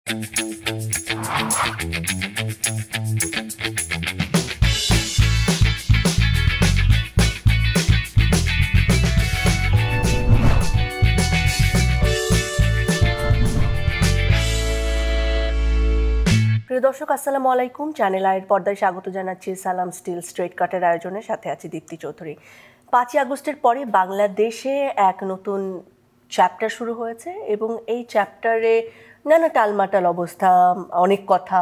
প্রিয় দর্শক, আসসালামু আলাইকুম। চ্যানেল আইয়ের পর্দায় স্বাগত জানাচ্ছি। সালাম স্টিল স্ট্রেট কাটের আয়োজনে সাথে আছি দীপ্তি চৌধুরী। 5ই আগস্টের পরে বাংলাদেশে এক নতুন চ্যাপ্টার শুরু হয়েছে এবং এই চ্যাপ্টারে নানা টালমাটাল অবস্থা, অনেক কথা,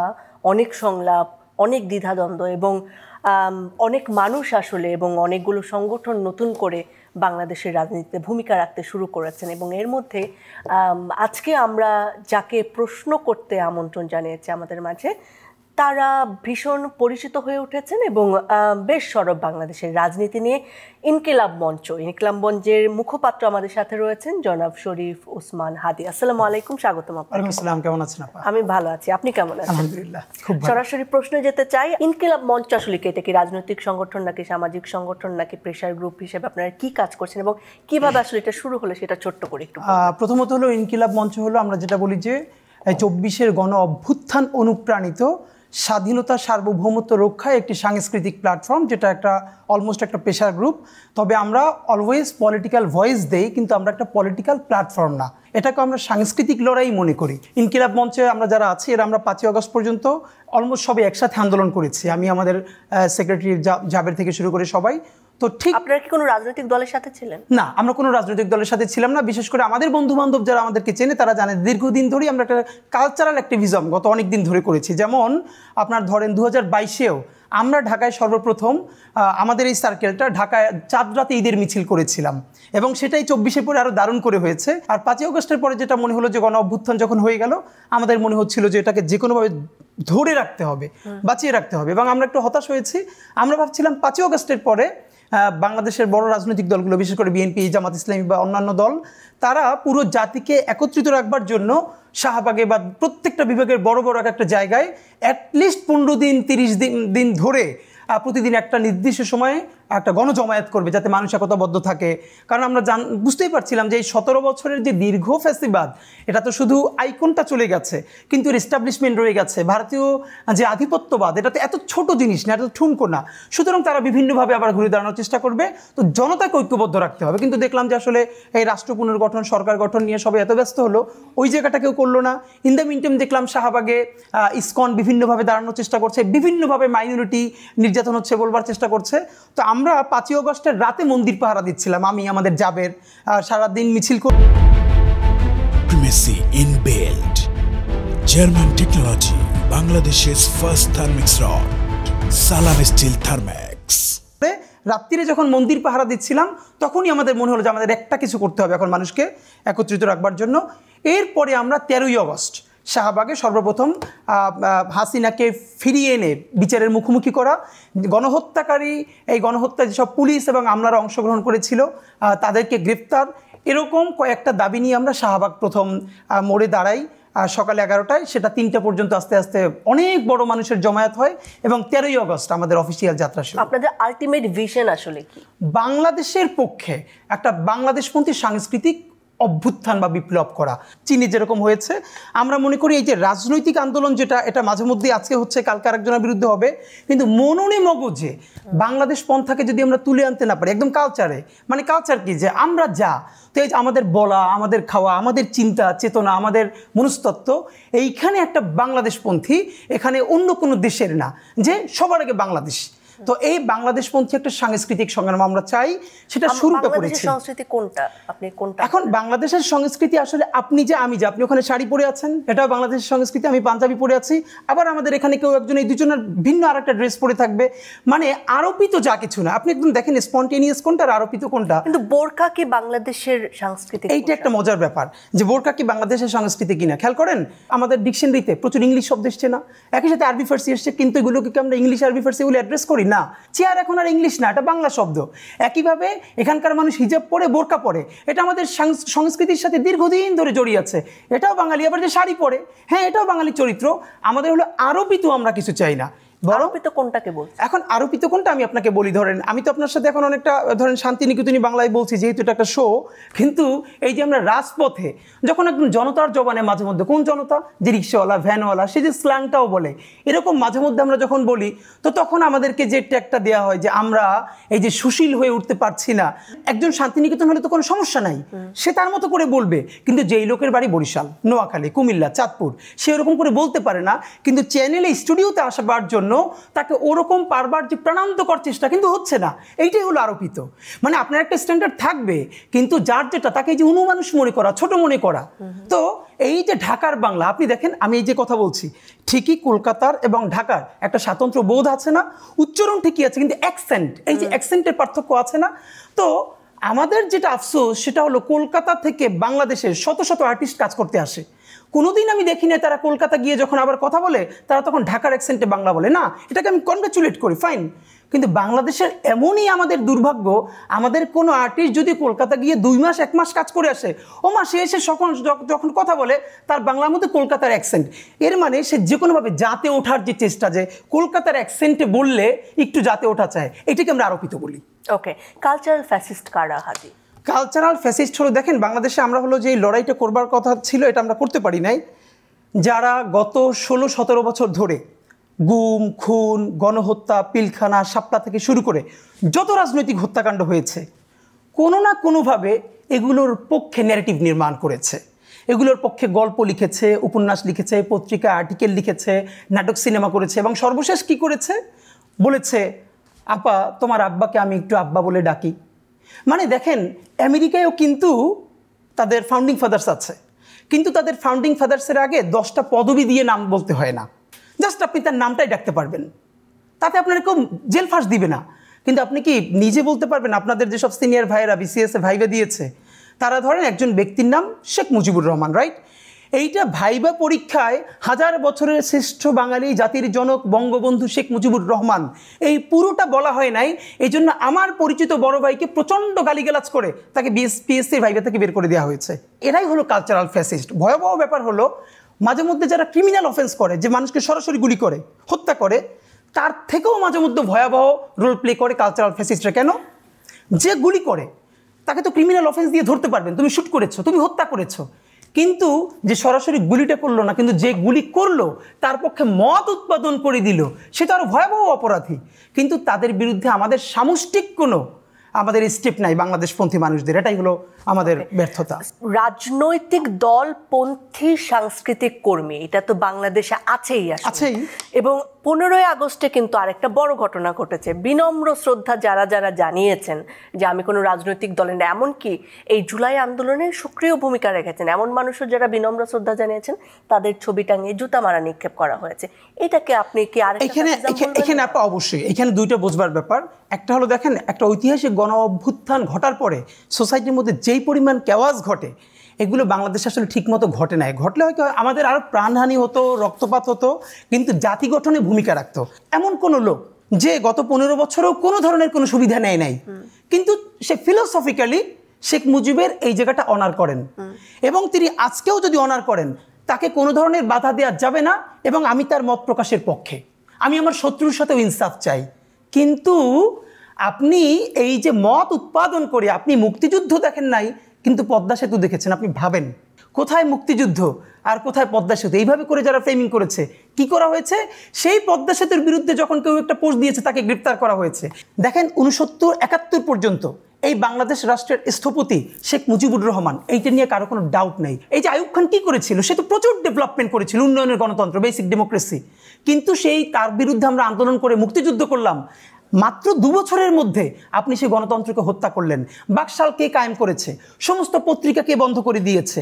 অনেক সংলাপ, অনেক দ্বিধাদ্বন্দ্ব এবং অনেক মানুষ আসলে এবং অনেকগুলো সংগঠন নতুন করে বাংলাদেশের রাজনীতিতে ভূমিকা রাখতে শুরু করেছেন। এবং এর মধ্যে আজকে আমরা যাকে প্রশ্ন করতে আমন্ত্রণ জানিয়েছি আমাদের মাঝে, তারা ভীষণ পরিচিত হয়ে উঠেছেন এবং বেশ সরব বাংলাদেশের রাজনীতি নিয়ে। ইনকিলাব মঞ্চের মুখপাত্র আমাদের সাথে রয়েছেন জনাব শরীফ ওসমান হাদি। আসসালামু আলাইকুম, স্বাগতম। ওয়ালাইকুম আসসালাম, কেমন আছেন আপা? আমি ভালো আছি, আপনি কেমন আছেন? আলহামদুলিল্লাহ, খুব ভালো। সরাসরি প্রশ্নে যেতে চাই, ইনকিলাব মঞ্চ আসলে কি? এটা কি রাজনৈতিক সংগঠন নাকি সামাজিক সংগঠন নাকি প্রেশার গ্রুপ হিসেবে আপনারা কি কাজ করছেন এবং কিভাবে আসলে এটা শুরু হলো সেটা ছোট্ট করে একটু। প্রথমত হলো ইনকিলাব মঞ্চ হলো, আমরা যেটা বলি যে 24-এর গণ অভ্যুত্থান অনুপ্রাণিত স্বাধীনতা সার্বভৌমত্ব রক্ষায় একটি সাংস্কৃতিক প্ল্যাটফর্ম, যেটা একটা অলমোস্ট একটা প্রেশার গ্রুপ। তবে আমরা অলওয়েজ পলিটিক্যাল ভয়েস দেই, কিন্তু আমরা একটা পলিটিক্যাল প্ল্যাটফর্ম না, এটাকে আমরা সাংস্কৃতিক লড়াই মনে করি। ইনকিলাব মঞ্চে আমরা যারা আছি এরা আমরা 5ই আগস্ট পর্যন্ত অলমোস্ট সবাই একসাথে আন্দোলন করেছি। আমি আমাদের সেক্রেটারি জাবের থেকে শুরু করে সবাই। তো ঠিক, আপনারা কি কোনো রাজনৈতিক দলের সাথে ছিলেন? না, আমরা কোনো রাজনৈতিক দলের সাথে ছিলাম না। বিশেষ করে আমাদের বন্ধু বান্ধব যারা আমাদেরকে চেনে তারা জানে দীর্ঘদিন ধরেই আমরা একটা কালচারাল অ্যাক্টিভিজম গত অনেক দিন ধরে করেছি। যেমন আপনার ধরেন 2022-এও আমরা ঢাকায় সর্বপ্রথম আমাদের এই সার্কেলটা ঢাকায় চাঁদ রাতে ঈদের মিছিল করেছিলাম এবং সেটাই 24-এ পরে আরও দারুণ করে হয়েছে। আর 5ই আগস্টের পরে যেটা মনে হলো যে গণ অভ্যুত্থান যখন হয়ে গেল, আমাদের মনে হচ্ছিল যে এটাকে যে কোনোভাবে ধরে রাখতে হবে, বাঁচিয়ে রাখতে হবে। এবং আমরা একটু হতাশ হয়েছি। আমরা ভাবছিলাম 5ই আগস্টের পরে বাংলাদেশের বড় রাজনৈতিক দলগুলো, বিশেষ করে বিএনপি, জামাত ইসলামী বা অন্যান্য দল, তারা পুরো জাতিকে একত্রিত রাখবার জন্য শাহবাগে বা প্রত্যেকটা বিভাগের বড় বড় একটা জায়গায় অ্যাটলিস্ট 15 দিন 30 দিন ধরে প্রতিদিন একটা নির্দিষ্ট সময়ে একটা গণজমায়েত করবে, যাতে মানুষ একতাবদ্ধ থাকে। কারণ আমরা বুঝতেই পারছিলাম যে এই 17 বছরের যে দীর্ঘ ফ্যাসিবাদ, এটা তো শুধু আইকনটা চলে গেছে, কিন্তু এর এস্টাবলিশমেন্ট রয়ে গেছে। ভারতীয় যে আধিপত্যবাদ, এটা তো এত ছোট জিনিস না, এত ঠুনকো না। সুতরাং তারা বিভিন্নভাবে আবার ঘুরে দাঁড়ানোর চেষ্টা করবে। তো জনতাকে ঐক্যবদ্ধ রাখতে হবে। কিন্তু দেখলাম যে আসলে এই রাষ্ট্র পুনর্গঠন, সরকার গঠন নিয়ে সবাই এত ব্যস্ত হলো, ওই জায়গাটা কেউ করলো না। ইন দ্য মিনটাইম দেখলাম শাহবাগে ইসকন বিভিন্নভাবে দাঁড়ানোর চেষ্টা করছে, বিভিন্নভাবে মাইনরিটি নির্যাতন হচ্ছে বলবার চেষ্টা করছে। তো আমরা 5ই আগস্টের রাতে মন্দির পাহারা দিচ্ছিলাম, আমি আমাদের জাবের, সারাদিন মিছিল করে। Primacy inbuilt. German technology, Bangladesh's first thermix rod, Salam Steel Thermax. রাত্রিরে যখন মন্দির পাহারা দিচ্ছিলাম, তখনই আমাদের মনে হলো যে আমাদের একটা কিছু করতে হবে এখন মানুষকে একত্রিত রাখবার জন্য। এরপরে আমরা 13ই আগস্ট শাহবাগে সর্বপ্রথম হাসিনাকে ফিরিয়ে এনে বিচারের মুখোমুখি করা, গণহত্যাকারী, এই গণহত্যায় যেসব পুলিশ এবং আমলারা অংশগ্রহণ করেছিল তাদেরকে গ্রেফতার, এরকম কয়েকটা দাবি নিয়ে আমরা শাহবাগ প্রথম মোড়ে দাঁড়াই সকালে 11টায়। সেটা 3টা পর্যন্ত আস্তে আস্তে অনেক বড় মানুষের জমায়েত হয় এবং 13ই আগস্ট আমাদের অফিসিয়াল যাত্রা শুরু। আপনাদের আলটিমেট ভিশন আসলে কি? বাংলাদেশের পক্ষে একটা বাংলাদেশপন্থী সাংস্কৃতিক অভ্যুত্থান বা বিপ্লব করা। চীনে যেরকম হয়েছে, আমরা মনে করি এই যে রাজনৈতিক আন্দোলন যেটা, এটা মাঝে মধ্যে আজকে হচ্ছে কালকে আরেকজনের বিরুদ্ধে হবে, কিন্তু মননে মগজে বাংলাদেশ পন্থাকে যদি আমরা তুলে আনতে না পারি একদম কালচারে, মানে কালচার কি, যে আমরা যা, তো এই আমাদের বলা, আমাদের খাওয়া, আমাদের চিন্তা চেতনা, আমাদের মনস্তত্ত্ব, এইখানে একটা বাংলাদেশপন্থী, এখানে অন্য কোনো দেশের না, যে সবার আগে বাংলাদেশ। তো এই বাংলাদেশপন্থী একটা সাংস্কৃতিক সংগ্রাম আমরা চাই, সেটা শুরুটা করেছি। সংস্কৃতি কোনটা, আপনি কোনটা? এখন বাংলাদেশের সংস্কৃতি আসলে আপনি যে আমি যে, আপনি ওখানে শাড়ি পরে আছেন, এটাও বাংলাদেশের সংস্কৃতি, আমি পাঞ্জাবি পরে আছি, আবার আমাদের এখানে কেউ একজন, এই দুজনের ভিন্ন আর একটা ড্রেস পরে থাকবে, মানে আরোপিত যা কিছু না। আপনি একদম দেখেন স্পন্টেনিয়াস কোনটা আর আরোপিত কোনটা। কিন্তু বোরকা কি বাংলাদেশের সংস্কৃতি? এইটা একটা মজার ব্যাপার যে বোরকা কি বাংলাদেশের সংস্কৃতি কিনা। খেয়াল করেন আমাদের ডিকশনারিতে প্রচুর ইংলিশ শব্দ এসছে না, একই সাথে আরবি ফার্সি এসছে, কিন্তু এগুলোকে কি আমরা ইংলিশ আরবি ফার্সি বলে অ্যাড্রেস করি না? চেয়ার এখন আর ইংলিশ না, এটা বাংলা শব্দ। একইভাবে এখানকার মানুষ হিজাব পরে, বোরকা পরে, এটা আমাদের সংস্কৃতির সাথে দীর্ঘদিন ধরে জড়িয়ে আছে, এটাও বাঙালি। আবার যে শাড়ি পরে, হ্যাঁ, এটাও বাঙালি চরিত্র। আমাদের হলো আরোপিত আমরা কিছু চাই না। আরোপিত কোনটাকে বলছি? এখন আরোপিত কোনটা আমি আপনাকে বলি, ধরেন আমি তো আপনার সাথে এখন অনেকটা ধরেন শান্তিনিকেতনী বাংলায় বলছি যেহেতু এটা একটা শো, কিন্তু এই যে আমরা রাজপথে যখন একদম জনতার জবানে মাঝে মধ্যে, কোন জনতা, যে রিক্সাওয়ালা ভ্যানওয়ালা, সে যে স্ল্যাংটাও বলে, এরকম মাঝে মধ্যে আমরা যখন বলি, তো তখন আমাদেরকে যে ট্যাগটা দেওয়া হয় যে আমরা এই যে সুশীল হয়ে উঠতে পারছি না। একজন শান্তিনিকেতন হলে তো কোনো সমস্যা নাই, সে তার মতো করে বলবে, কিন্তু যেই লোকের বাড়ি বরিশাল, নোয়াখালী, কুমিল্লা, চাঁদপুর, সে ওরকম করে বলতে পারে না, কিন্তু চ্যানেলে স্টুডিওতে আসবার জন্য তাকে ওরকম পারবার যে প্রাণান্তকর চেষ্টা কিন্তু হচ্ছে না। এইটাই হলো আরোপিত। মানে আপনার একটা স্ট্যান্ডার্ড থাকবে, কিন্তু যার যেটা তাকে এই যে অনুমানুষ মনে করা, ছোট মনে করা। তো এই যে ঢাকার বাংলা, আপনি দেখেন আমি এই যে কথা বলছি, ঠিকই কলকাতার এবং ঢাকার একটা স্বাতন্ত্র্য বোধ আছে না, উচ্চারণ ঠিকই আছে, কিন্তু অ্যাকসেন্ট, এই যে অ্যাকসেন্টের পার্থক্য আছে না। তো আমাদের যেটা আফসোস সেটা হলো কলকাতা থেকে বাংলাদেশের শত শত আর্টিস্ট কাজ করতে আসে, কোনোদিন আমি দেখি না তারা কলকাতা গিয়ে যখন আবার কথা বলে তারা তখন ঢাকার অ্যাকসেন্টে বাংলা বলে না। এটাকে আমি কনগ্রাচুলেট করি, ফাইন। কিন্তু বাংলাদেশের এমনই আমাদের দুর্ভাগ্য, আমাদের কোনো আর্টিস্ট যদি কলকাতা গিয়ে 2 মাস 1 মাস কাজ করে আসে, ও মা সে এসে যখন কথা বলে তার বাংলার মধ্যে কলকাতার অ্যাকসেন্ট, এর মানে সে যে কোনোভাবে জাতে ওঠার যে চেষ্টা, যে কলকাতার অ্যাকসেন্টে বললে একটু জাতে ওঠা চায়, এটাকে আমরা আরোপিত বলি। ওকে, কালচারাল ফ্যাসিস্ট কারা হাজি? কালচারাল ফ্যাসিস্ট হলো, দেখেন বাংলাদেশে আমরা হলো যে লড়াইটা করবার কথা ছিল এটা আমরা করতে পারি নাই। যারা গত 16-17 বছর ধরে গুম, খুন, গণহত্যা, পিলখানা, শাপলা থেকে শুরু করে যত রাজনৈতিক হত্যাকাণ্ড হয়েছে, কোনো না কোনোভাবে এগুলোর পক্ষে ন্যারেটিভ নির্মাণ করেছে, এগুলোর পক্ষে গল্প লিখেছে, উপন্যাস লিখেছে, পত্রিকা আর্টিকেল লিখেছে, নাটক সিনেমা করেছে, এবং সর্বশেষ কি করেছে বলেছে, আপা তোমার আব্বাকে আমি একটু আব্বা বলে ডাকি। মানে দেখেন, আমেরিকায়ও কিন্তু তাদের ফাউন্ডিং ফাদার্স আছে, কিন্তু তাদের ফাউন্ডিং ফাদার্সের আগে 10টা পদবি দিয়ে নাম বলতে হয় না, জাস্ট আপনি তার নামটাই ডাকতে পারবেন, তাতে আপনার কেউ জেল ফাঁস দিবে না। কিন্তু আপনি কি নিজে বলতে পারবেন? আপনাদের যেসব সিনিয়র ভাইয়েরা বিসিএসে ভাইবা দিয়েছে, তারা ধরেন একজন ব্যক্তির নাম শেখ মুজিবুর রহমান, রাইট? এইটা ভাইবা পরীক্ষায় 1000 বছরের শ্রেষ্ঠ বাঙালি জাতির জনক বঙ্গবন্ধু শেখ মুজিবুর রহমান, এই পুরোটা বলা হয় নাই। এই জন্য আমার পরিচিত বড় ভাইকে প্রচণ্ড গালিগালাজ করে তাকে পিএসসির ভাইবা থেকে বের করে দেওয়া হয়েছে। এরাই হলো কালচারাল ফ্যাসিস্ট। ভয়াবহ ব্যাপার হলো, মাঝে মধ্যে যারা ক্রিমিনাল অফেন্স করে, যে মানুষকে সরাসরি গুলি করে হত্যা করে, তার থেকেও মাঝে মধ্যে ভয়াবহ রোল প্লে করে কালচারাল ফ্যাসিস্টরা। কেন? যে গুলি করে তাকে তো ক্রিমিনাল অফেন্স দিয়ে ধরতে পারবেন, তুমি শুট করেছো, তুমি হত্যা করেছো, কিন্তু যে সরাসরি গুলিটা করলো না, কিন্তু যে গুলি করলো তার পক্ষে মত উৎপাদন করে দিল, সে তো আরো ভয়াবহ অপরাধী। কিন্তু তাদের বিরুদ্ধে আমাদের সামষ্টিক কোনো আমাদের স্টেপ নাই বাংলাদেশপন্থী মানুষদের। এটাই হলো আমাদের ব্যর্থতা। রাজনৈতিক দলপন্থী সাংস্কৃতিক কর্মী, এটা তো বাংলাদেশে আছেই আছেই। এবং 15ই আগস্টে কিন্তু আরেকটা বড় ঘটনা ঘটেছে। বিনম্র শ্রদ্ধা যারা যারা জানিয়েছেন যে আমি কোনো রাজনৈতিক দলের না, এমনকি এই জুলাই আন্দোলনে সক্রিয় ভূমিকা রেখেছেন এমন মানুষও যারা বিনম্র শ্রদ্ধা জানিয়েছেন, তাদের ছবি টাঙিয়ে জুতা মারা নিক্ষেপ করা হয়েছে। এটাকে আপনি কি এখানে আপা অবশ্যই এখানে দুইটা বোঝবার ব্যাপার। একটা হলো দেখেন, একটা ঐতিহাসিক গণ অভ্যুত্থান ঘটার পরে সোসাইটির মধ্যে যেই পরিমাণ কেওয়াজ ঘটে, এগুলো বাংলাদেশে আসলে ঠিকমতো ঘটে নাই। ঘটলে হয়তো আমাদের আরও প্রাণহানি হতো, রক্তপাত হতো, কিন্তু জাতি গঠনে ভূমিকা রাখতো এমন কোনো লোক যে গত 15 বছরেও কোনো ধরনের কোনো সুবিধা নেয় নাই, কিন্তু সে ফিলোসফিক্যালি শেখ মুজিবের এই জায়গাটা অনার করেন, এবং তিনি আজকেও যদি অনার করেন তাকে কোনো ধরনের বাধা দেওয়া যাবে না। এবং আমি তার মত প্রকাশের পক্ষে, আমি আমার শত্রুর সাথেও ইনসাফ চাই। কিন্তু আপনি এই যে মত উৎপাদন করে আপনি মুক্তিযুদ্ধ দেখেন নাই, কিন্তু পদ্মা সেতু দেখেছেন। আপনি ভাবেন কোথায় মুক্তিযুদ্ধ আর কোথায় পদ্মা সেতু? এইভাবে করে যারা ফ্রেমিং করেছে, কি করা হয়েছে? সেই পদ্মা সেতুর বিরুদ্ধে যখন কেউ একটা পোস্ট দিয়েছে তাকে গ্রেপ্তার করা হয়েছে। দেখেন 69-71 পর্যন্ত এই বাংলাদেশ রাষ্ট্রের স্থপতি শেখ মুজিবুর রহমান, এইটা নিয়ে কারো কোনো ডাউট নেই। এই যে আইয়ুব খান কি করেছিল, সে তো প্রচুর ডেভেলপমেন্ট করেছিল, উন্নয়নের গণতন্ত্র, বেসিক ডেমোক্রেসি, কিন্তু সেই তার বিরুদ্ধে আমরা আন্দোলন করে মুক্তিযুদ্ধ করলাম। মাত্র 2 বছরের মধ্যে আপনি সেই গণতন্ত্রকে হত্যা করলেন। বাকশাল কে কায়েম করেছে? সমস্ত পত্রিকাকে বন্ধ করে দিয়েছে।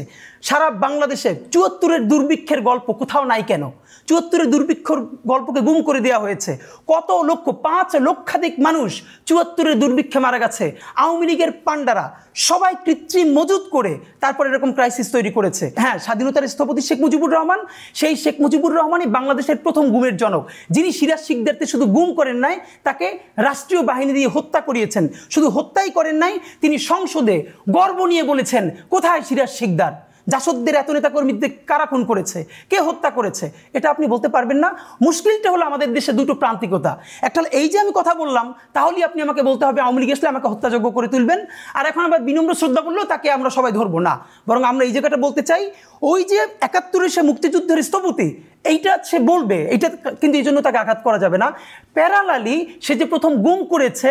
সারা বাংলাদেশে 74-এর দুর্ভিক্ষের গল্প কোথাও নাই কেন? 74-এর দুর্ভিক্ষর গল্পকে গুম করে দেওয়া হয়েছে। কত লক্ষ, 5 লক্ষাধিক মানুষ 74-এর দুর্ভিক্ষে মারা গেছে। আওয়ামী লীগের পান্ডারা সবাই কৃত্রিম মজুত করে তারপর এরকম ক্রাইসিস তৈরি করেছে। হ্যাঁ, স্বাধীনতার স্থপতি শেখ মুজিবুর রহমান, সেই শেখ মুজিবুর রহমানই বাংলাদেশের প্রথম গুমের জনক, যিনি সিরাজ শিকদারকে শুধু গুম করেন নাই, তাকে রাষ্ট্রীয় বাহিনী দিয়ে হত্যা করিয়েছেন। শুধু হত্যাই করেন নাই, তিনি সংসদে গর্ব নিয়ে বলেছেন, কোথায় সিরাজ শিকদার? জাসদের এত নেতা কর্মীদের কারা খুন করেছে, কে হত্যা করেছে, এটা আপনি বলতে পারবেন না। মুশকিলটা হলো আমাদের দেশে দুটো প্রান্তিকতা। একটা হলো এই যে আমি কথা বললাম, তাহলেই আপনি আমাকে বলতে হবে আওয়ামী লীগ আসলে আমাকে হত্যাযোগ্য করে তুলবেন, আর এখন আবার বিনম্র শ্রদ্ধা করলেও তাকে আমরা সবাই ধরবো না। বরং আমরা এই জায়গাটা বলতে চাই, ওই যে ৭১-এ সে মুক্তিযুদ্ধের স্থপতি, এইটা সে বলবে, এইটা কিন্তু এই জন্য তাকে আঘাত করা যাবে না। প্যারালালি সে যে প্রথম গুম করেছে,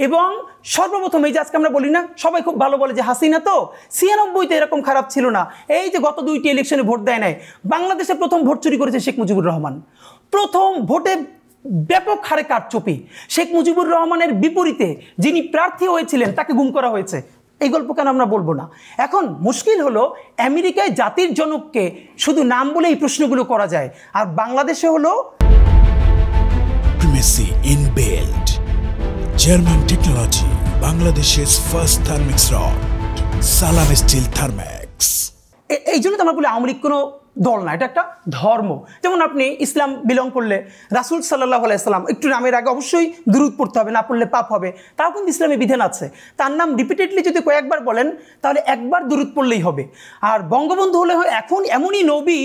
এবং সর্বপ্রথম এই যে আজকে আমরা বলি না, সবাই খুব ভালো বলে যে হাসিনা তো ৯৬-তে এরকম খারাপ ছিল না, এই যে গত ২টি ইলেকশনে ভোট দেয় নাই। বাংলাদেশে প্রথম ভোট চুরি করেছে শেখ মুজিবুর রহমান, প্রথম ভোটে ব্যাপক হারে কারচুপি। শেখ মুজিবুর রহমানের বিপরীতে যিনি প্রার্থী হয়েছিলেন তাকে গুম করা হয়েছে। এই গল্প কেন আমরা বলবো না? এখন মুশকিল হলো আমেরিকায় জাতির জনককে শুধু নাম বলে এই প্রশ্নগুলো করা যায়, আর বাংলাদেশে হলো Primacy in build. German technology. Bangladesh's first thermix rod. Salam Steel Thermex. এই জন্য তো আমরা বলি আওয়ামী লীগ কোনো দল না, এটা একটা ধর্ম। যেমন আপনি ইসলাম বিলং করলে রাসূল সাল্লাল্লাহু আলাইহি সাল্লাম একটু নামের আগে অবশ্যই দুরূদ পড়তে হবে, না পড়লে পাপ হবে, তাও কিন্তু ইসলামে বিধান আছে। তার নাম রিপিটেডলি যদি কয়েকবার বলেন তাহলে একবার দুরূদ পড়লেই হবে। আর বঙ্গবন্ধু হলে এখন এমনই নবী,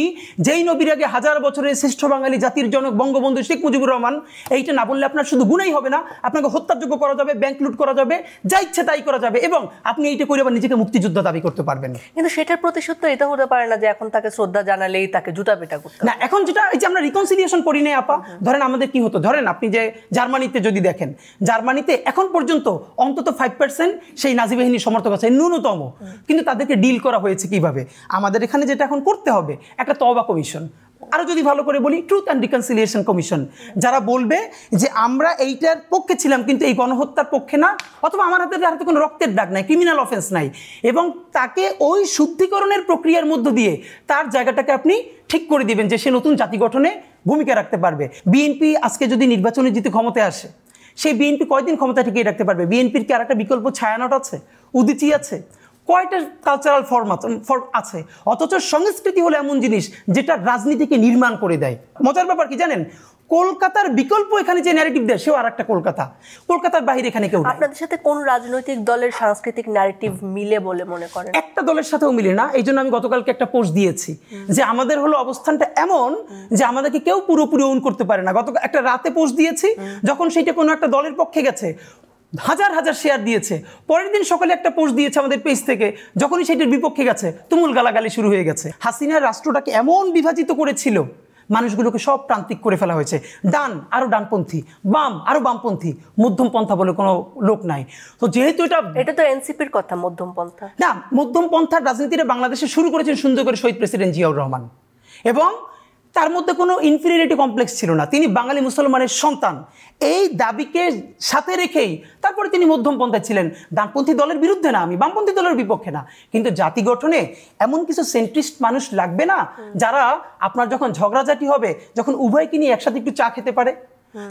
যেই নবীর আগে হাজার বছরের শ্রেষ্ঠ বাঙালি জাতির জনক বঙ্গবন্ধু শেখ মুজিবুর রহমান, এইটা না বললে আপনার শুধু গুনাই হবে না, আপনাকে হত্যাযোগ্য করা যাবে, ব্যাংক লুট করা যাবে, যা ইচ্ছে তাই করা যাবে, এবং আপনি এইটা করে আবার নিজেকে মুক্তিযোদ্ধা দাবি করতে পারবেন। কিন্তু সেটার প্রতিশোধ তো এটা হতে পারে না যে এখন তাকে শ্রদ্ধা জানালেই তাকে জুতা পেটা করতে না। এখন যেটা এই যে আমরা রিকনসিলিয়েশন করি না আপা, ধরেন আমাদের কি হতো, ধরেন আপনি যে জার্মানিতে যদি দেখেন, জার্মানিতে এখন পর্যন্ত অন্তত 5% সেই নাজি বাহিনীর সমর্থক আছে, ন্যূনতম। কিন্তু তাদেরকে ডিল করা হয়েছে কিভাবে? আমাদের এখানে যেটা এখন করতে হবে, একটা তওবা কমিশন, আরো যদি ভালো করে বলি ট্রুথ অ্যান্ড রিকনসিলিয়েশন কমিশন, যারা বলবে যে আমরা এইটার পক্ষে ছিলাম কিন্তু এই গণহত্যার পক্ষে না, অথবা আমার হাতে কোনো রক্তের দাগ নাই, ক্রিমিনাল অফেন্স নাই, এবং তাকে ওই শুদ্ধিকরণের প্রক্রিয়ার মধ্য দিয়ে তার জায়গাটাকে আপনি ঠিক করে দিবেন যে সে নতুন জাতি গঠনে ভূমিকা রাখতে পারবে। বিএনপি আজকে যদি নির্বাচনে জিতে ক্ষমতায় আসে, সেই বিএনপি কয়দিন ক্ষমতা টিকিয়ে রাখতে পারবে? বিএনপির কি আর একটা বিকল্প ছায়ানট আছে, উদীচী আছে, কয়টা কালচারাল ফর্ম আছে? অথচ সংস্কৃতি হলো এমন জিনিস যেটা রাজনীতিকে নির্মাণ করে দেয়। মজার ব্যাপার কি জানেন, কলকাতার বিকল্প এখানে যে ন্যারেটিভ দেয় সেও আর একটা কলকাতার বাইরে এখানে কেউ। আপনাদের সাথে কোন রাজনৈতিক দলের সাংস্কৃতিক ন্যারেটিভ মিলে বলে মনে করেন? একটা দলের সাথেও মিলে না। এই জন্য আমি গতকালকে একটা পোস্ট দিয়েছি যে আমাদের হলো অবস্থানটা এমন যে আমাদেরকে কেউ পুরোপুরি ওন করতে পারে না। গত একটা রাতে পোস্ট দিয়েছি, যখন সেইটা কোনো একটা দলের পক্ষে গেছে হাজার হাজার শেয়ার দিয়েছে, পরের দিন সকালে একটা পোস্ট দিয়েছে আমাদের পেজ থেকে, যখনই সেটার বিপক্ষে গেছে তুমুল গালাগালি শুরু হয়ে গেছে। হাসিনার রাষ্ট্রটাকে এমন বিভাজিত করেছিল, মানুষগুলোকে সব প্রান্তিক করে ফেলা হয়েছে। ডান আরো ডানপন্থী, বাম আরো বামপন্থী, মধ্যম পন্থা বলে কোনো লোক নাই। তো যেহেতু এটা তো এনসিপির কথা, মধ্যম পন্থা না, মধ্যম পন্থার রাজনীতিটা বাংলাদেশে শুরু করেছেন সুন্দর করে শহীদ প্রেসিডেন্ট জিয়াউর রহমান, এবং তার মধ্যে কোনো ইনফিরিয়রিটি কমপ্লেক্স ছিল না। তিনি বাঙালি মুসলমানের সন্তান, এই দাবিকে সাথে রেখেই তারপরে তিনি মধ্যম পন্থায় ছিলেন। ডানপন্থী দলের বিরুদ্ধে না, আমি বামপন্থী দলের বিপক্ষে না, কিন্তু জাতি গঠনে এমন কিছু সেন্ট্রিস্ট মানুষ লাগবে না যারা আপনার যখন ঝগড়াঝাটি হবে, যখন উভয়কে নিয়ে একসাথে একটু চা খেতে পারে।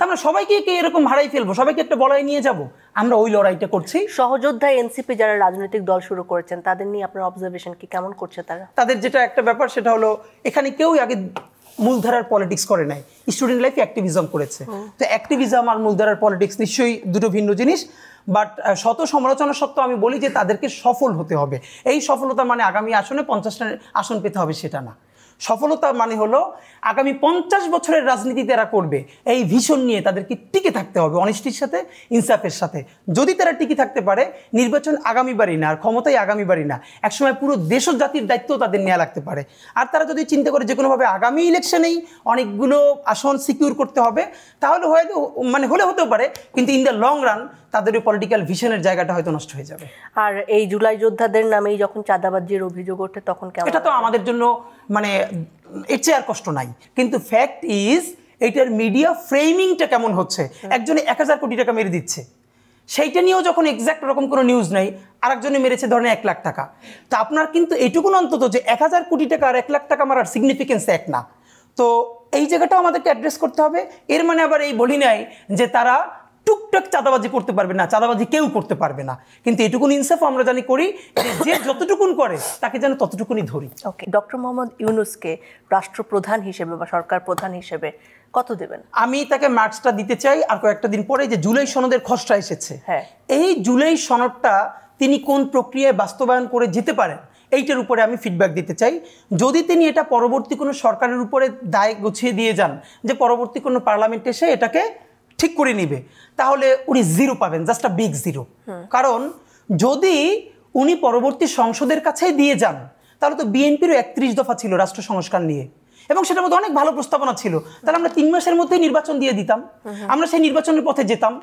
আমরা সবাইকে এরকম হারাই ফেলবো, সবাইকে একটা বলাই নিয়ে যাব, আমরা ওই লড়াইটা করছি। সহযোদ্ধা এনসিপি যারা রাজনৈতিক দল শুরু করেছেন, তাদের নিয়ে আপনার অবজারভেশন কি, কেমন করছে তারা? তাদের যেটা একটা ব্যাপার সেটা হলো, এখানে কেউ আগে মূলধারার পলিটিক্স করে নাই, স্টুডেন্ট লাইফে অ্যাক্টিভিজম করেছে। তো অ্যাক্টিভিজম আর মূলধারার পলিটিক্স নিশ্চয়ই দুটো ভিন্ন জিনিস। বাট শত সমালোচনা সত্ত্বেও আমি বলি যে তাদেরকে সফল হতে হবে। এই সফলতা মানে আগামী আসনে 50টা আসন পেতে হবে সেটা না। সফলতা মানে হলো আগামী 50 বছরের রাজনীতি তারা করবে, এই ভিশন নিয়ে তাদেরকে টিকে থাকতে হবে, অনেস্টির সাথে, ইনসাফের সাথে। যদি তারা টিকে থাকতে পারে, নির্বাচন আগামীবারই না, আর ক্ষমতাই আগামীবারই না, একসময় পুরো দেশ জাতির দায়িত্বও তাদের নেওয়া লাগতে পারে। আর তারা যদি চিন্তা করে যে কোনোভাবে আগামী ইলেকশনেই অনেকগুলো আসন সিকিউর করতে হবে, তাহলে হয়তো হলে হতেও পারে, কিন্তু ইন দ্য লং রান তাদের পলিটিক্যাল ভিশনের জায়গাটা হয়তো নষ্ট হয়ে যাবে। আর এই জুলাই যোদ্ধাদের নামেই যখন চাঁদাবাজির অভিযোগ ওঠে তখন কেমন? এটা তো আমাদের জন্য এর চেয়ে আর কষ্ট নাই, কিন্তু ফ্যাক্ট ইজ এটার মিডিয়া ফ্রেমিংটা কেমন হচ্ছে। একজনে 1000 কোটি টাকা মেরে দিচ্ছে, সেইটা নিয়েও যখন এক্সাক্ট রকম কোনো নিউজ নাই, আরেকজনে মেরেছে ধরেন 1 লাখ টাকা। তা আপনার কিন্তু এটুকুন অন্তত যে 1000 কোটি টাকা আর 1 লাখ টাকা মারার সিগনিফিকেন্স এক না। তো এই জায়গাটাও আমাদেরকে অ্যাড্রেস করতে হবে। এর মানে আবার এই বলি নাই যে তারা টুকটাক চাঁদাবাজি করতে পারবে না, চাঁদাবাজি কেউ করতে পারবে না, কিন্তু এটুকুন ইনসাফ আমরা জানি করি যে যতটুকুন করে তাকে যেন ততটুকুনই ধরি। ওকে, ডক্টর মোহাম্মদ ইউনূসকে রাষ্ট্রপ্রধান হিসেবে বা সরকার প্রধান হিসেবে কত দেবেন? আমি তাকে মার্কসটা দিতে চাই আর কয়েকটা দিন পরে যে জুলাই সনদের খসড়া এসেছে, এই জুলাই সনদটা তিনি কোন প্রক্রিয়ায় বাস্তবায়ন করে যেতে পারেন এইটার উপরে আমি ফিডব্যাক দিতে চাই। যদি তিনি এটা পরবর্তী কোনো সরকারের উপরে দায় গুছিয়ে দিয়ে যান যে পরবর্তী কোনো পার্লামেন্ট এসে এটাকে ঠিক করে নিবে, তাহলে উনি 0 পাবেন, জাস্ট আ বিগ 0। কারণ যদি উনি পরবর্তী সংসদের কাছেই দিয়ে যান তাহলে তো বিএনপিরও 31 দফা ছিল রাষ্ট্র সংস্কার নিয়ে, এবং সেটার মধ্যে অনেক ভালো প্রস্তাবনা ছিল। তাহলে আমরা 3 মাসের মধ্যেই নির্বাচন দিয়ে দিতাম, আমরা সেই নির্বাচনের পথে যেতাম।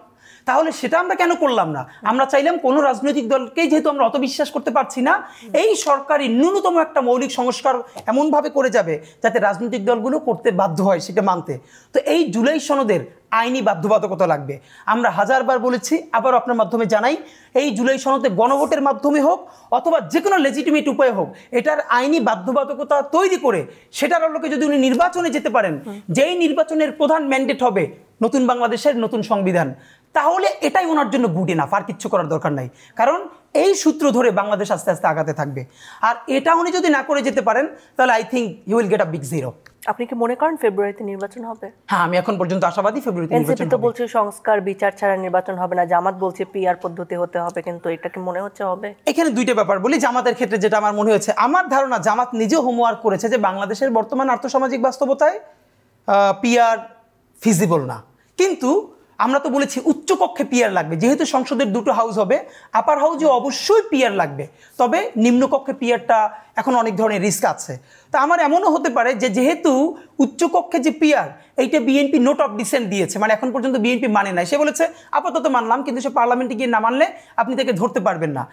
তাহলে সেটা আমরা কেন করলাম না? আমরা চাইলাম কোনো রাজনৈতিক দলকেই, যেহেতু আমরা অত বিশ্বাস করতে পারছি না, এই সরকারি ন্যূনতম একটা মৌলিক সংস্কার এমনভাবে করে যাবে যাতে রাজনৈতিক দলগুলো করতে বাধ্য হয় সেটা মানতে। তো এই জুলাই সনদের আইনি বাধ্যবাধকতা লাগবে। আমরা হাজারবার বলেছি, আবার আপনার মাধ্যমে জানাই, এই জুলাই সনদে গণভোটের মাধ্যমে হোক অথবা যে কোনো লেজিটিমেট উপায়ে হোক, এটার আইনি বাধ্যবাধকতা তৈরি করে সেটার আলোকে যদি উনি নির্বাচনে যেতে পারেন, যেই নির্বাচনের প্রধান ম্যান্ডেট হবে নতুন বাংলাদেশের নতুন সংবিধান, তাহলে এটাই ওনার জন্য গুড এনাফ, আর কিচ্ছু করার দরকার নাই। কারণ এই সূত্র ধরে বাংলাদেশ আস্তে আস্তে আগাতে থাকবে। আর এটা উনি যদি না করে যেতে পারেন তাহলে I think you will get a big 0। আপনি কি মনে করেন ফেব্রুয়ারিতে নির্বাচন হবে? হ্যাঁ, আমি এখন পর্যন্ত আশাবাদী ফেব্রুয়ারিতে নির্বাচন এনসিপি তো বলছে সংস্কার বিচার ছাড়া নির্বাচন হবে না, জামাত বলছে পিআর পদ্ধতি হতে হবে, কিন্তু এটা কি মনে হচ্ছে হবে? এখানে দুইটা ব্যাপার বলি। জামাতের ক্ষেত্রে যেটা আমার মনে হয়েছে, আমার ধারণা জামাত নিজেও হোমওয়ার্ক করেছে যে বাংলাদেশের বর্তমান আর্থসামাজিক বাস্তবতায় পিআর ফিজিবল না। কিন্তু আমরা তো বলেছি উচ্চকক্ষে পিআর লাগবে, যেহেতু সংসদের দুটো হাউস হবে, আপার হাউসে অবশ্যই পিআর লাগবে, তবে নিম্নকক্ষে পিআরটা এখন অনেক ধরনের রিস্ক আছে। তা আমার এমনও হতে পারে যে যেহেতু উচ্চকক্ষে যে পিআর, এইটা বিএনপি নোট অফ ডিসেন্ট দিয়েছে, মানে এখন পর্যন্ত বিএনপি মানে নাই, সে বলেছে আপাতত মানলাম, কিন্তু সে পার্লামেন্টে গিয়ে না মানলে আপনি তাকে ধরতে পারবেন না।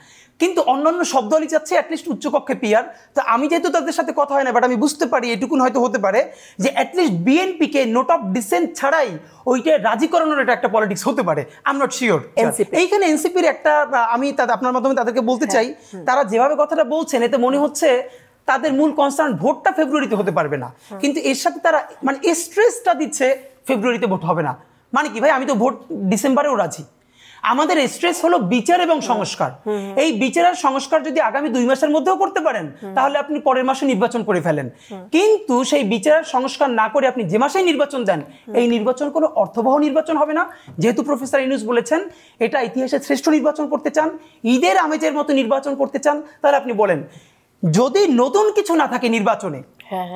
কিন্তু অন্যান্য সব দলই চাচ্ছে অ্যাটলিস্ট উচ্চকক্ষে পিআর। তো আমি যেহেতু তাদের সাথে কথা হয় না, বাট আমি বুঝতে পারি এটুকুন হয়তো হতে পারে যে অ্যাটলিস্ট বিএনপিকে নোট অফ ডিসেন্ট ছাড়াই ওইটা রাজি করানোর এটা একটা পলিটিক্স হতে পারে। I am not sure. এইখানে এনসিপির একটা, আমি আপনার মাধ্যমে তাদেরকে বলতে চাই, তারা যেভাবে কথাটা বলছেন এতে মনে হচ্ছে তাদের মূল কনসার্ন ভোটটা ফেব্রুয়ারিতে হতে পারবে না, কিন্তু এর সাথে তারা মানে স্ট্রেসটা দিচ্ছে ফেব্রুয়ারিতে ভোট হবে না। মানে কি ভাই, আমি তো ভোট ডিসেম্বরেও রাজি। আমাদের স্ট্রেস হলো বিচার এবং সংস্কার। এই বিচার আর সংস্কার যদি আগামী 2 মাসের মধ্যেও করতে পারেন তাহলে আপনি পরের মাসে নির্বাচন করে ফেলেন। কিন্তু সেই বিচার আর সংস্কার না করে আপনি যে মাসেই নির্বাচন দেন, এই নির্বাচন কোনো অর্থবহ নির্বাচন হবে না। যেহেতু প্রফেসর ইউনূস বলেছেন এটা ইতিহাসের শ্রেষ্ঠ নির্বাচন করতে চান, ঈদের আমেজের মতো নির্বাচন করতে চান, তাহলে আপনি বলেন যদি নতুন কিছু না থাকে নির্বাচনে,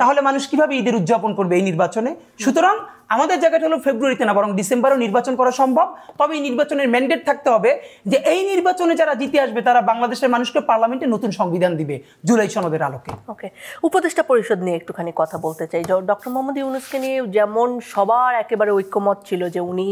তাহলে মানুষ কিভাবে ঈদের উদযাপন করবে এই নির্বাচনে? সুতরাং আমাদের জায়গাটা হলো ফেব্রুয়ারিতে না, বরং ডিসেম্বরেও নির্বাচন করা সম্ভব। তবে এই নির্বাচনের ম্যান্ডেট থাকতে হবে যে এই নির্বাচনে যারা জিতে আসবে তারা বাংলাদেশের মানুষকে পার্লামেন্টে নতুন সংবিধান দিবে জুলাই সনদের আলোকে। ওকে, উপদেষ্টা পরিষদ নিয়ে একটুখানি কথা বলতে চাই। ডক্টর মোহাম্মদ ইউনূসকে নিয়ে যেমন সবার একেবারে ঐক্যমত ছিল যে উনি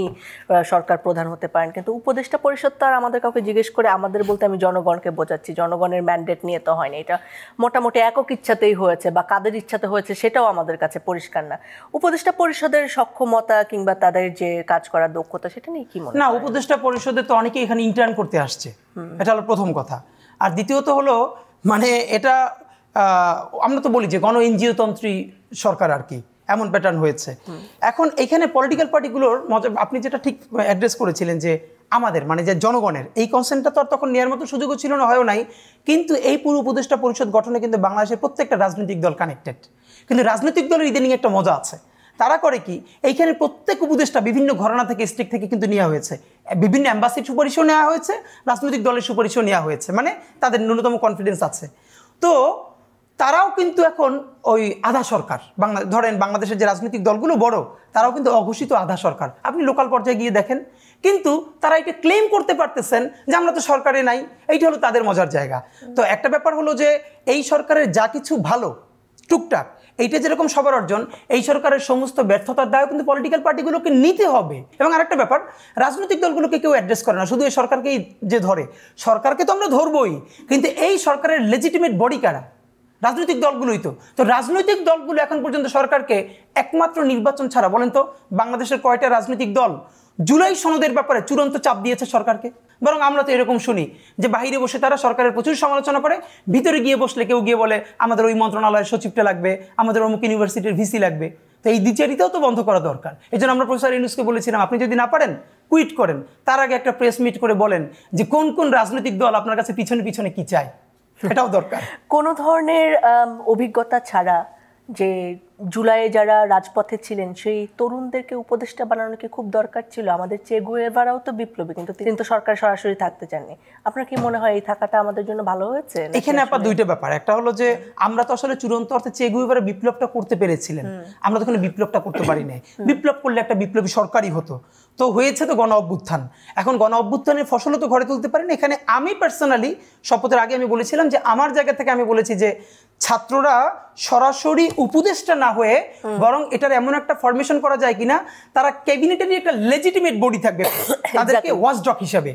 সরকার প্রধান হতে পারেন, কিন্তু উপদেষ্টা পরিষদ তো আর আমাদের কাউকে জিজ্ঞেস করে, আমাদের বলতে আমি জনগণকে বোঝাচ্ছি, জনগণের ম্যান্ডেট নিয়ে তো হয়নি, এটা মোটামুটি একক ইচ্ছাতেই হয়েছে, বা কাদের ইচ্ছাতে হয়েছে সেটাও আমাদের কাছে পরিষ্কার না। উপদেষ্টা পরিষদের সক্ষমতা কিংবা তাদের যে কাজ করার দক্ষতা, সেটা নিয়ে কি মনে হয়? না, উপদেষ্টা পরিষদে তো অনেকে এখানে ইন্টার্ন করতে আসছে, এটা হলো প্রথম কথা। আর দ্বিতীয়ত হলো মানে এটা আমরা তো বলি যে গণ এনজিও তন্ত্রী সরকার আর কি, এমন প্যাটার্ন হয়েছে। এখন এখানে পলিটিক্যাল পার্টিগুলোর আপনি যেটা ঠিক অ্যাড্রেস করেছিলেন যে আমাদের মানে যে জনগণের এই কনসেন্টটা তো আর তখন নেওয়ার মতো সুযোগও ছিল না, হয়ও নাই। কিন্তু এই পুরো উপদেষ্টা পরিষদ গঠনে কিন্তু বাংলাদেশের প্রত্যেকটা রাজনৈতিক দল কানেক্টেড। কিন্তু রাজনৈতিক দলের ইদানিং একটা মজা আছে, তারা করে কি, এইখানে প্রত্যেক উপদেষ্টা বিভিন্ন ঘরানা থেকে স্ট্রিক্ট থেকে কিন্তু নেওয়া হয়েছে, বিভিন্ন অ্যাম্বাসির সুপারিশও নেওয়া হয়েছে, রাজনৈতিক দলের সুপারিশও নেওয়া হয়েছে, মানে তাদের ন্যূনতম কনফিডেন্স আছে। তো তারাও কিন্তু এখন ওই আধা সরকার, ধরেন বাংলাদেশের যে রাজনৈতিক দলগুলো বড়, তারাও কিন্তু অঘোষিত আধা সরকার। আপনি লোকাল পর্যায়ে গিয়ে দেখেন, কিন্তু তারা এটা ক্লেম করতে পারতেছেন যে আমরা তো সরকারে নাই। এইটা হলো তাদের মজার জায়গা। তো একটা ব্যাপার হলো যে এই সরকারের যা কিছু ভালো টুকটাক, এইটা যেরকম সবার অর্জন, এই সরকারের সমস্ত ব্যর্থতার দায় কিন্তু পলিটিক্যাল পার্টিগুলোকে নিতে হবে। এবং আরেকটা ব্যাপার, রাজনৈতিক দলগুলোকে কেউ অ্যাড্রেস করে না, শুধু এই সরকারকেই যে ধরে। সরকারকে তো আমরা ধরবই, কিন্তু এই সরকারের লেজিটিমেট বডি কারা? রাজনৈতিক দলগুলোই তো। তো রাজনৈতিক দলগুলো এখন পর্যন্ত সরকারকে একমাত্র নির্বাচন ছাড়া, বলেন তো বাংলাদেশের কয়টা রাজনৈতিক দল জুলাই সনদের ব্যাপারে চূড়ান্ত চাপ দিয়েছে সরকারকে? বরং আমরা তো এরকম শুনি যে বাইরে বসে তারা সরকারের প্রচুর সমালোচনা করে, ভিতরে গিয়ে বসলে কেউ গিয়ে বলে আমাদের ওই মন্ত্রণালয়ের সচিবটা লাগবে, আমাদের অমুক ইউনিভার্সিটির ভিসি লাগবে। তো এই দ্বিচারিতাও তো বন্ধ করা দরকার। এই জন্য আমরা প্রফেসর ইউনূসকে বলেছিলাম আপনি যদি না পারেন কুইট করেন, তার আগে একটা প্রেস মিট করে বলেন যে কোন কোন রাজনৈতিক দল আপনার কাছে পিছনে পিছনে কি চায়, এটাও দরকার। কোনো ধরনের অভিজ্ঞতা ছাড়া যে জুলাইয়ে যারা রাজপথে ছিলেন সেই তরুণদেরকে উপদেষ্টা বানানো কি খুব দরকার ছিল? আমাদের চে গুয়েভারাও তো বিপ্লবী, কিন্তু তিনি তো সরকার সরাসরি থাকতে চাননি। আপনার কি মনে হয় এই থাকাটা আমাদের জন্য ভালো হয়েছে? এখানে আপনার দুইটা ব্যাপার, একটা হলো যে আমরা তো আসলে চূড়ান্ত অর্থে চে গুয়েভারা বিপ্লবটা করতে পেরেছিলেন, আমরা তো কোনো বিপ্লবটা করতে পারি নাই। বিপ্লব করলে একটা বিপ্লবী সরকারই হতো, তো হয়েছে তো গণ অভ্যুত্থান। এখন গণ অভ্যুত্থানের ফসলও তো ঘরে তুলতে পারেন। এখানে আমি পার্সোনালি শপথের আগে আমি বলেছিলাম যে আমার জায়গা থেকে আমি বলেছি যে ছাত্ররা সরাসরি উপদেষ্টা না হয়ে বরং এটার এমন একটা ফরমেশন করা যায় কিনা তারা ক্যাবিনেটেরই একটা লেজিটিমেট বডি থাকবে, তাদেরকে ওয়াচডগ হিসাবে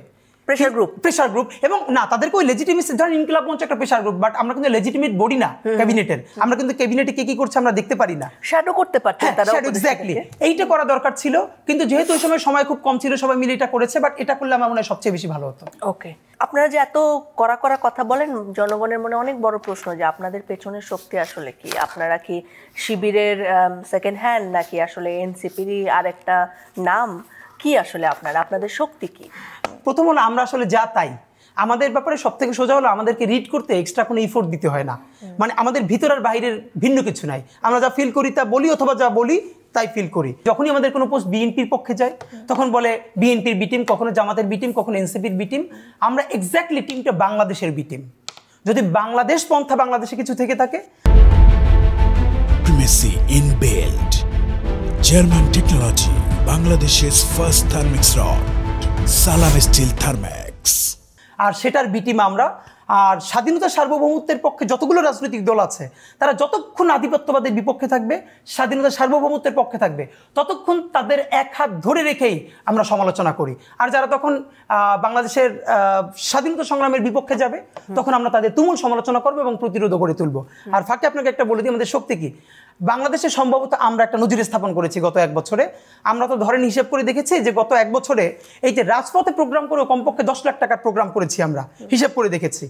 প্রেসার গ্রুপ, এবং না তাদেরকে ওই লেজিটিমেসি, ধরেন ইনকিলাব মঞ্চ একটা প্রেসার গ্রুপ, বাট আমরা কিন্তু লেজিটিমেট বডি না ক্যাবিনেটের, আমরা কিন্তু ক্যাবিনেটে কে কি করছে আমরা দেখতে পারি না, শ্যাডো করতে পারছে তারা। এক্স্যাক্টলি এইটা করা দরকার ছিল, কিন্তু যেহেতু ওই সময় খুব কম ছিল সবাই মিলে এটা করেছে, বাট এটা করলে আমার মনে হয় সবচেয়ে বেশি ভালো হতো। ওকে, আপনারা যে এত কড়া কড়া কথা বলেন, জনগণের মনে অনেক বড় প্রশ্ন যে আপনাদের পেছনের শক্তি আসলে কি? আপনারা কি শিবিরের সেকেন্ড হ্যান্ড, নাকি আসলে এনসিপিরই আরেকটা নাম? কি আসলে আপনাদের শক্তি কি? প্রথম হলো আমরা আসলে যা তাই, আমাদের ব্যাপারে সব থেকে সোজা হলো আমাদেরকে রিড করতে এক্সট্রা কোনো ইফোর্ট দিতে হয় না, মানে আমাদের ভিতর আর বাইরের ভিন্ন কিছু নাই, আমরা যা ফিল করি তা বলি, অথবা যা বলি তাই ফিল করি। যখনই আমাদের কোনো পোস্ট বিএনপির পক্ষে যায় তখন বলে বিএনপির বি টিম, কখনো জামাতের বি টিম, কখনো এনসিপির বি টিম। আমরা এক্স্যাক্টলি টিমটা বাংলাদেশের বি টিম। যদি বাংলাদেশ পন্থা বাংলাদেশে কিছু থেকে থাকে, Primacy in build. German technology. Bangladesh's first thermix rod. Salam Steel Thermex. আর সেটার বি টিম আমরা। আর স্বাধীনতা সার্বভৌমত্বের পক্ষে যতগুলো রাজনৈতিক দল আছে তারা যতক্ষণ আধিপত্যবাদের বিপক্ষে থাকবে, স্বাধীনতা সার্বভৌমত্বের পক্ষে থাকবে, ততক্ষণ তাদের এক হাত ধরে রেখেই আমরা সমালোচনা করি। আর যারা তখন বাংলাদেশের স্বাধীনতা সংগ্রামের বিপক্ষে যাবে তখন আমরা তাদের তুমুল সমালোচনা করবো এবং প্রতিরোধ করে তুলবো। আর ফাঁকে আপনাকে একটা বলে দিই, আমাদের শক্তি কি? বাংলাদেশে সম্ভবত আমরা একটা নজির স্থাপন করেছি গত 1 বছরে। আমরা তো ধরেন হিসেব করে দেখেছি যে গত 1 বছরে এই যে রাজপথে প্রোগ্রাম করে কমপক্ষে 10 লাখ টাকার প্রোগ্রাম করেছি, আমরা হিসেব করে দেখেছি।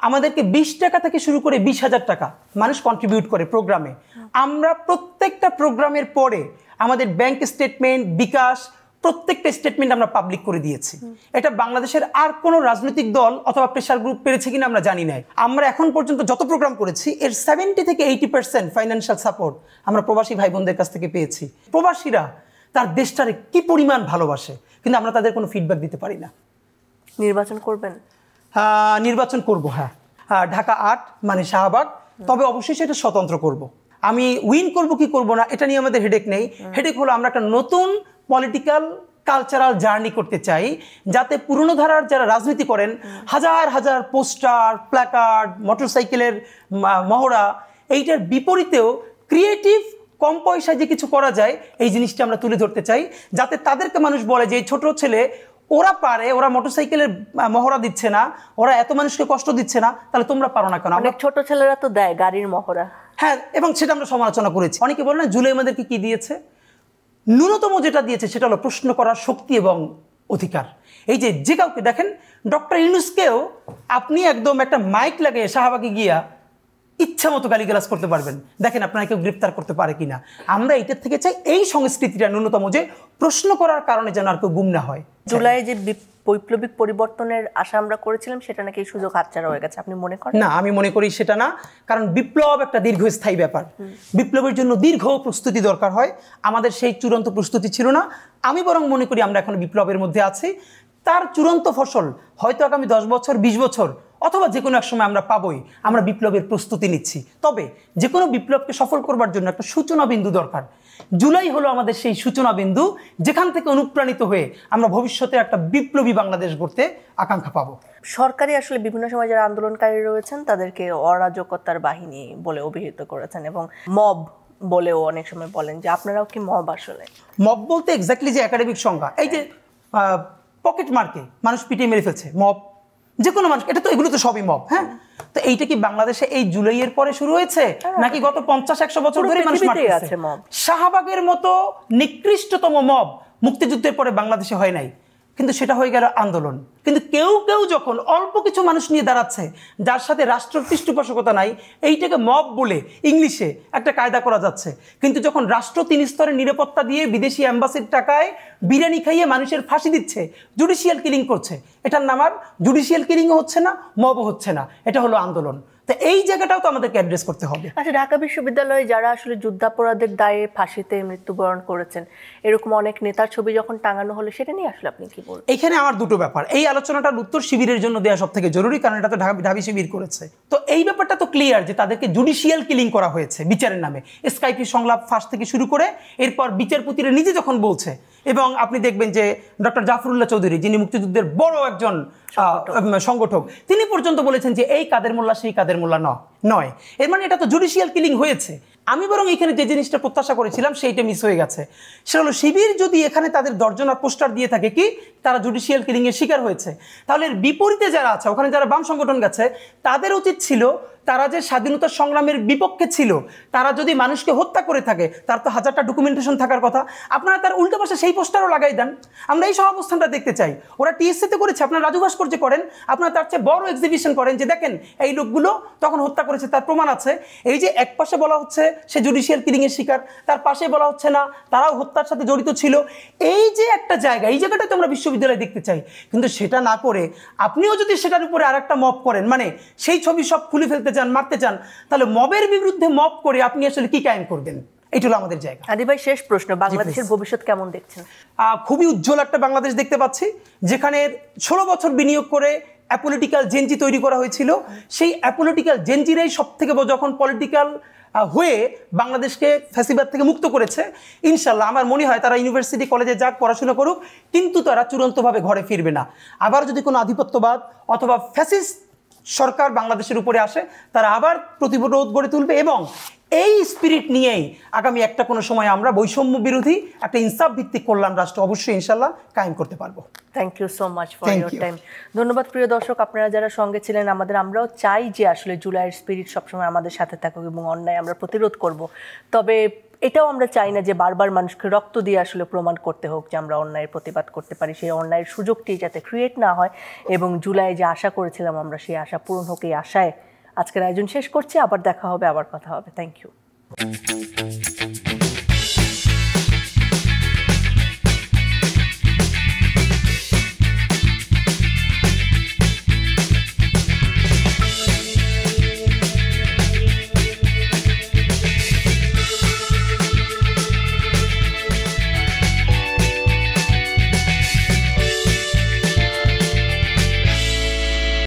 আমাদেরকে 20 টাকা থেকে শুরু করে 20,000 টাকা মানুষ কন্ট্রিবিউট করে প্রোগ্রামে। আমরা প্রত্যেকটা প্রোগ্রামের পরে আমাদের ব্যাংক স্টেটমেন্ট, বিকাশ, প্রত্যেকটা স্টেটমেন্ট আমরা পাবলিক করে দিয়েছি। এটা বাংলাদেশের আর কোনো রাজনৈতিক দল অথবা প্রেসার গ্রুপ পেরেছে কিনা আমরা জানি না। আমরা এখন পর্যন্ত যত প্রোগ্রাম করেছি এর 70 থেকে 80% ফাইন্যান্সিয়াল সাপোর্ট আমরা প্রবাসী ভাই বোনদের কাছ থেকে পেয়েছি। প্রবাসীরা তার দেশটারে কি পরিমাণ ভালোবাসে, কিন্তু আমরা তাদের কোনো ফিডব্যাক দিতে পারি না। নির্বাচন করবেন? নির্বাচন করব, হ্যাঁ। ঢাকা 8 মানে শাহবাগ, তবে অবশ্যই সেটা স্বতন্ত্র করব। আমি উইন করব কি করব না এটা নিয়ে আমাদের হেডেক নেই। হেডেক হলো আমরা একটা নতুন পলিটিক্যাল কালচারাল জার্নি করতে চাই, যাতে পুরনো ধারার যারা রাজনীতি করেন হাজার হাজার পোস্টার, প্ল্যাকার্ড, মোটরসাইকেলের মহড়া, এইটার বিপরীতেও ক্রিয়েটিভ কম পয়সায় যে কিছু করা যায় এই জিনিসটা আমরা তুলে ধরতে চাই, যাতে তাদেরকে মানুষ বলে যে ছোট ছেলে ওরা পারে, ওরা মোটরসাইকেলের মহড়া দিচ্ছে না, ওরা এত মানুষকে কষ্ট দিচ্ছে না, তাহলে তোমরা পারো না কেন? অনেক ছোট ছেলেরা তো দেয় গাড়ির মহড়া। হ্যাঁ, এবং সেটা আমরা সমালোচনা করেছি। অনেকে বলে না জুলাই আমাদেরকে কি দিয়েছে? ন্যূনতম যেটা দিয়েছে সেটা হলো প্রশ্ন করার শক্তি এবং অধিকার। এই যে কাউকে দেখেন, ডক্টর ইউনূসকেও আপনি একদম একটা মাইক লাগিয়ে শাহবাগে গিয়া ইচ্ছা মতো গালিগালাজ করতে পারবেন, দেখেন আপনারা কেউ গ্রেপ্তার করতে পারে কিনা। আমরা এটার থেকে চাই এই সংস্কৃতিটা ন্যূনতম, যে প্রশ্ন করার কারণে যেন আর কেউ গুম না হয়। জুলাই যে বৈপ্লবিক পরিবর্তনের আশা আমরা করেছিলাম সেটা নাকি সুযোগ হাতছাড়া হয়ে গেছে, আপনি মনে করেন? না, আমি মনে করি সেটা না, কারণ বিপ্লব একটা দীর্ঘস্থায়ী ব্যাপার। বিপ্লবের জন্য দীর্ঘ প্রস্তুতি দরকার হয়, আমাদের সেই চূড়ান্ত প্রস্তুতি ছিল না। আমি বরং মনে করি আমরা এখন বিপ্লবের মধ্যে আছি, তার চূড়ান্ত ফসল হয়তো আগামী 10 বছর 20 বছর অথবা যে কোনো এক সময় আমরা পাবোই। আমরা বিপ্লবের প্রস্তুতি নিচ্ছি, তবে যে কোনো বিপ্লবকে সফল করবার জন্য একটা সূচনা বিন্দু দরকার। জুলাই হলো আমাদের সেই সূচনা বিন্দু, যেখান থেকে অনুপ্রাণিত হয়ে আমরা ভবিষ্যতে একটা বিপ্লবী বাংলাদেশ গড়তে আকাঙ্ক্ষা পাবো। সরকারি আসলে বিভিন্ন সময় যারা আন্দোলনকারী রয়েছেন তাদেরকে অরাজকতার বাহিনী বলে অভিহিত করেছেন এবং মব বলেও অনেক সময় বলেন, যে আপনারাও কি মব? আসলে মব বলতে এক্স্যাক্টলি যে একাডেমিক সংজ্ঞা, এই যে পকেট মার্কে মানুষ পিটিয়ে মেরে ফেলছে, মব। যে কোনো মানুষ, এটা তো এগুলো তো সবই মব। হ্যাঁ, তো এইটা কি বাংলাদেশে এই জুলাইয়ের পরে শুরু হয়েছে নাকি গত 50-100 বছর ধরে মানুষ মারতেছে? শাহবাগের মতো নিকৃষ্টতম মব মুক্তিযুদ্ধের পরে বাংলাদেশে হয় নাই, কিন্তু সেটা হয়ে গেল আন্দোলন। কিন্তু কেউ যখন অল্প কিছু মানুষ নিয়ে দাঁড়াচ্ছে যার সাথে রাষ্ট্রের পৃষ্ঠপোষকতা নাই, এইটাকে মব বলে ইংলিশে একটা কায়দা করা যাচ্ছে। কিন্তু যখন রাষ্ট্র 3 স্তরের নিরাপত্তা দিয়ে বিদেশি অ্যাম্বাসির টাকায় বিরিয়ানি খাইয়ে মানুষের ফাঁসি দিচ্ছে, জুডিশিয়াল কিলিং করছে, এটার নাম আর জুডিশিয়াল কিলিংও হচ্ছে না, মবও হচ্ছে না, এটা হলো আন্দোলন। তো এই জায়গাটাও তো আমাদেরকে অ্যাড্রেস করতে হবে। আচ্ছা, ঢাকা বিশ্ববিদ্যালয়ে যারা আসলে যুদ্ধাপরাধের দায়ে ফাঁসিতে মৃত্যুবরণ করেছেন এরকম অনেক নেতার ছবি যখন টাঙানো হলো, সেটা নিয়ে আসলে আপনি কি বলবেন? এখানে আমার দুটো ব্যাপার, এই আলোচনাটার উত্তর শিবিরের জন্য দেওয়া সব থেকে জরুরি, কারণ এটা তো ঢাবি শিবির করেছে। তো এই ব্যাপারটা তো ক্লিয়ার যে তাদেরকে জুডিশিয়াল কিলিং করা হয়েছে বিচারের নামে, স্কাইপি সংলাপ ফাঁস থেকে শুরু করে এরপর বিচারপতিরা নিজে যখন বলছে, এবং আপনি দেখবেন যে ডক্টর জাফরুল্লাহ চৌধুরী, যিনি মুক্তিযুদ্ধের বড় একজন সংগঠক, তিনি পর্যন্ত বলেছেন যে এই কাদের মোল্লা সেই কাদের মোল্লা নয়। এর মানে এটা তো জুডিশিয়াল কিলিং হয়েছে। আমি বরং এখানে যে জিনিসটা প্রত্যাশা করেছিলাম সেইটা মিস হয়ে গেছে। সেটা হলো শিবির যদি এখানে তাদের দর্জনার পোস্টার দিয়ে থাকে কি তারা জুডিশিয়াল কিলিং এর শিকার হয়েছে, তাহলে এর বিপরীতে যারা আছে, ওখানে যারা বাম সংগঠন গেছে, তাদের উচিত ছিল তারা যে স্বাধীনতা সংগ্রামের বিপক্ষে ছিল, তারা যদি মানুষকে হত্যা করে থাকে তার তো হাজারটা ডকুমেন্টেশন থাকার কথা। আপনারা তার উল্টো পাশে সেই পোস্টারও লাগাই দেন। আমরা এই সহাবস্থানটা দেখতে চাই। ওরা টিএসসিতে করেছে, আপনারা রাজু ভাস্কর্যে করেন, আপনারা তার চেয়ে বড় এক্সিবিশন করেন যে দেখেন এই লোকগুলো তখন হত্যা করেছে, তার প্রমাণ আছে। এই যে এক পাশে বলা হচ্ছে সে জুডিশিয়াল কিলিং এর শিকার, তার পাশে বলা হচ্ছে না তারাও হত্যার সাথে জড়িত ছিল। এই যে একটা জায়গা, এই জায়গাটা তো আমরা বিশ্ববিদ্যালয়ে দেখতে চাই, কিন্তু সেটা না করে আপনিও যদি সেটার উপরে আরেকটা মব করেন, মানে সেই ছবি সব খুলে ফেলতে চান, মারতে চান, তাহলে মবের বিরুদ্ধে মব করে আপনি আসলে কি কায়েম করবেন? এটা হলো আমাদের জায়গা। আদি ভাই, শেষ প্রশ্ন, বাংলাদেশের ভবিষ্যৎ কেমন দেখছেন? খুবই উজ্জ্বল একটা বাংলাদেশ দেখতে পাচ্ছি, যেখানে 16 বছর বিনিয়োগ করে অ্যাপলিটিক্যাল জেনজি তৈরি করা হয়েছিল। সেই অ্যাপলিটিক্যাল জেনজিরাই সব থেকে যখন পলিটিক্যাল হয়ে বাংলাদেশকে ফ্যাসিবাদ থেকে মুক্ত করেছে, ইনশাল্লাহ আমার মনে হয় তারা ইউনিভার্সিটি কলেজে যাক, পড়াশোনা করুক, কিন্তু তারা চূড়ান্তভাবে ঘরে ফিরবে না। আবার যদি কোনো আধিপত্যবাদ অথবা ফ্যাসিস্ট সরকার বাংলাদেশের উপরে আসে, তারা আবার প্রতিরোধ গড়ে তুলবে, এবং এই স্পিরিট নিয়েই আগামী একটা কোনো সময় আমরা বৈষম্য বিরোধী একটা ইনসাফ ভিত্তিক কল্যাণ রাষ্ট্র অবশ্যই ইনশাল্লাহ কায়েম করতে পারবো। Thank you so much for your time. ধন্যবাদ প্রিয় দর্শক, আপনারা যারা সঙ্গে ছিলেন। আমরাও চাই যে আসলে জুলাইয়ের স্পিরিট সবসময় আমাদের সাথে থাকুক এবং অন্যায় আমরা প্রতিরোধ করব। তবে এটাও আমরা চাই না যে বারবার মানুষকে রক্ত দিয়ে আসলে প্রমাণ করতে হোক যে আমরা অন্যায়ের প্রতিবাদ করতে পারি। সেই অন্যায়ের সুযোগটি যাতে ক্রিয়েট না হয়, এবং জুলাই যে আশা করেছিলাম আমরা সেই আশা পূরণ হোক, এই আশায় আজকের আয়োজন শেষ করছি। আবার দেখা হবে, আবার কথা হবে। Thank you.